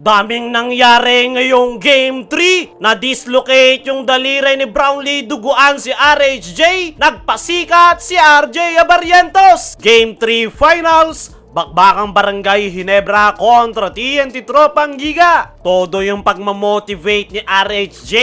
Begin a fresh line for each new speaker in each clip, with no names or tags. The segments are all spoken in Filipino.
Daming nangyari ngayong Game 3. Na-dislocate yung daliri ni Brownlee, duguan si RHJ, nagpasikat si RJ Abarrientos. Game 3 Finals, bakbakang Barangay Ginebra kontra TNT Tropang Giga. Todo yung pagmamotivate ni RHJ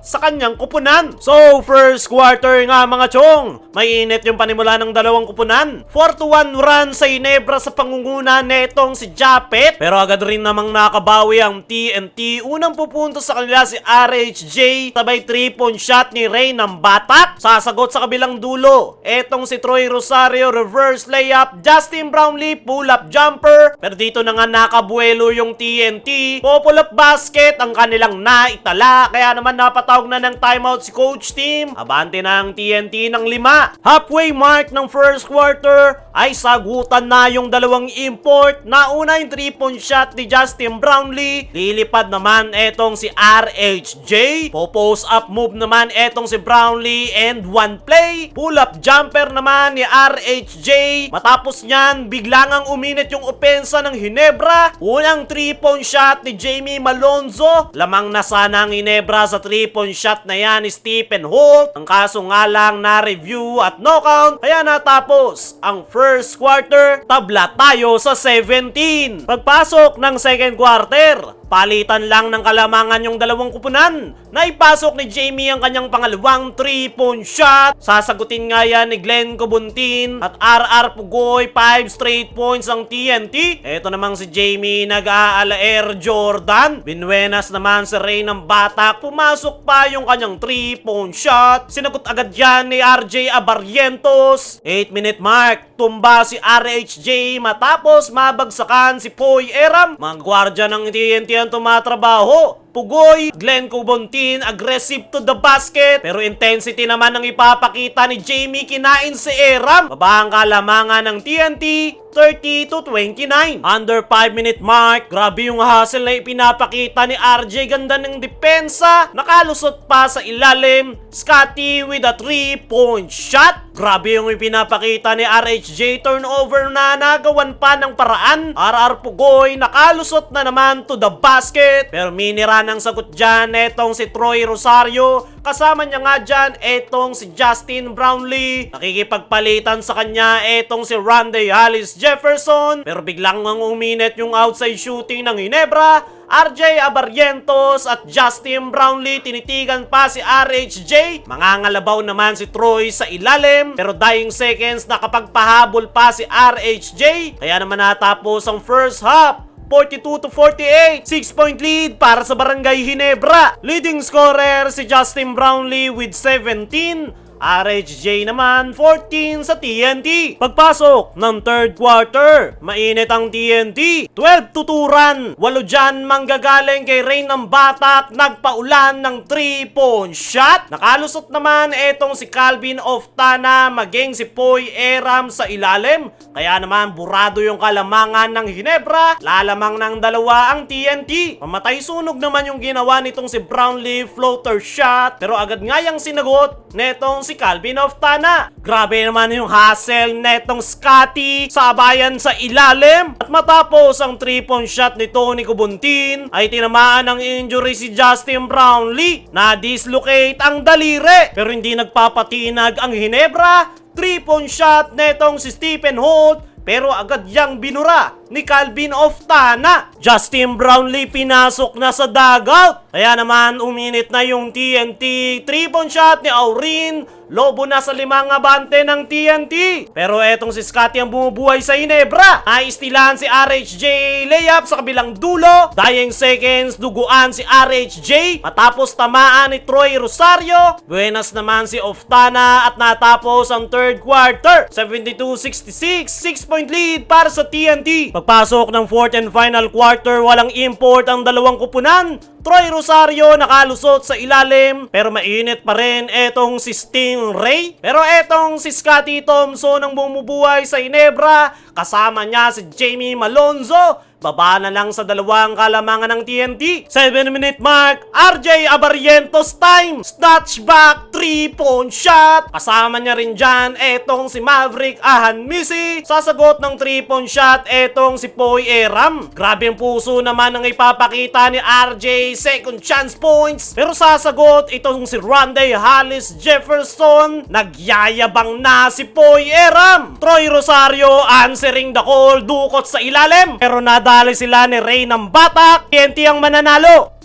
sa kanyang kupunan. So, first quarter nga mga chong, mainit yung panimula ng dalawang kupunan. 4-1 run sa Ginebra sa pangunguna netong si Japet. Pero agad rin namang nakabawi ang TNT. Unang pupunto sa kanila si RHJ, sabay 3-point shot ni Ray ng batak. Sasagot sa kabilang dulo. Etong si Troy Rosario, reverse layup. Justin Brownlee, pull-up jumper. Pero dito na nga nakabuelo yung TNT. Pull-up basket ang kanilang naitala. Kaya naman napatawag na ng timeout si coach team. Abante na ang TNT ng 5. Halfway mark ng first quarter ay sagutan na yung dalawang import. Nauna yung 3-point shot ni Justin Brownlee. Lilipad naman etong si RHJ. Po-post up move naman etong si Brownlee and one play. Pull-up jumper naman ni RHJ. Matapos nyan, biglang ang uminit yung opensa ng Ginebra. Unang 3-point shot ni Jamie Malonzo. Lamang na sana ang Ginebra sa 3-point shot na yan ni Stephen Holt. Ang kaso nga lang na review at no count. Kaya natapos ang first quarter. Tabla tayo sa 17. Pagpasok ng second quarter, palitan lang ng kalamangan yung dalawang kupunan. Naipasok ni Jamie ang kanyang pangalawang 3-point shot. Sasagutin nga yan ni Glenn Cobuntin at RR Pugoy. 5 straight points ang TNT. Ito namang si Jamie nag-aala Air Jordan. Binuenas naman si Ray ng batak. Pumasok pa yung kanyang 3-point shot. Sinagot agad yan ni RJ Abarrientos. 8-minute mark. Tumba si RHJ matapos mabagsakan si Poy Eram. Mga gwardya ng TNT ang tumatrabaho. Pugoy, Glenn Cobuntin, aggressive to the basket. Pero intensity naman ang ipapakita ni Jamie, kinain si Eram. Babang kalamangan ng TNT, 30-29. Under 5-minute mark, grabe yung hustle na ipinapakita ni RJ. Ganda ng depensa. Nakalusot pa sa ilalim. Scotty with a 3-point shot. Grabe yung ipinapakita ni RHJ. Turnover na, nagawan pa ng paraan. RR Pugoy, nakalusot na naman to the basket. Pero minira ng sagot dyan etong si Troy Rosario. Kasama niya nga dyan etong si Justin Brownlee. Nakikipagpalitan sa kanya etong si Randy Hollis Jefferson. Pero biglang ang uminit yung outside shooting ng Ginebra. RJ Abarrientos at Justin Brownlee, tinitigan pa si RHJ. Mangangalabaw naman si Troy sa ilalim. Pero dying seconds, nakapagpahabol pa si RHJ. Kaya naman natapos ang first half. 42-48, 6-point lead para sa Barangay Ginebra. Leading scorer si Justin Brownlee with 17. RHJ naman 14 sa TNT. Pagpasok ng third quarter, mainit ang TNT. 12-2 run. 8 dyan manggagaling kay Rain ng batak. Nagpaulan ng 3-point shot. Nakalusot naman etong si Calvin Oftana, maging si Poy Eram sa ilalim. Kaya naman burado yung kalamangan ng Ginebra. Lalamang ng dalawa ang TNT. Mamatay sunog naman yung ginawa nitong si Brownlee, floater shot. Pero agad nga yung sinagot netong si Calvin Oftana. Grabe naman yung hustle netong Scotty, sabayan sa ilalim. At matapos ang 3-point shot ni Tony Cobuntin, ay tinamaan ng injury si Justin Brownlee. Na-dislocate ang daliri. Pero hindi nagpapatinag ang Ginebra. 3-point shot netong si Stephen Holt. Pero agad yang binura ni Calvin Oftana. Justin Brownlee pinasok na sa dugout. Kaya naman uminit na yung TNT. 3-point shot ni Aurin. Lobo na sa 5 abante ng TNT. Pero etong si Scotty ang bumubuhay sa Ginebra. Naistilan si RHJ. Layup sa kabilang dulo. Dying seconds, duguan si RHJ. Matapos tamaan ni Troy Rosario. Buenas naman si Oftana at natapos ang third quarter. 72-66, 6-point lead para sa TNT. Pagpasok ng fourth and final quarter, walang import ang dalawang kupunan. Troy Rosario nakalusot sa ilalim, pero mainit pa rin etong si Stingray. Pero etong si Scotty Thompson ang bumubuhay sa Ginebra, kasama niya si Jamie Malonzo. Baba na lang sa dalawang kalamangan ng TNT. 7-minute mark, RJ Abarrientos time. Snatch back, 3-point shot. Kasama niya rin dyan etong si Maverick Ahanmisi. Sasagot ng 3-point shot etong si Poy Eram. Grabe ang puso naman ang ipapakita ni RJ. Second chance points. Pero sasagot itong si Rondae Hollis Jefferson. Nagyayabang na si Poy Eram. Troy Rosario answering the call. Dukot sa ilalim. Pero nadali sila ni Ray ng Batak. TNT ang mananalo.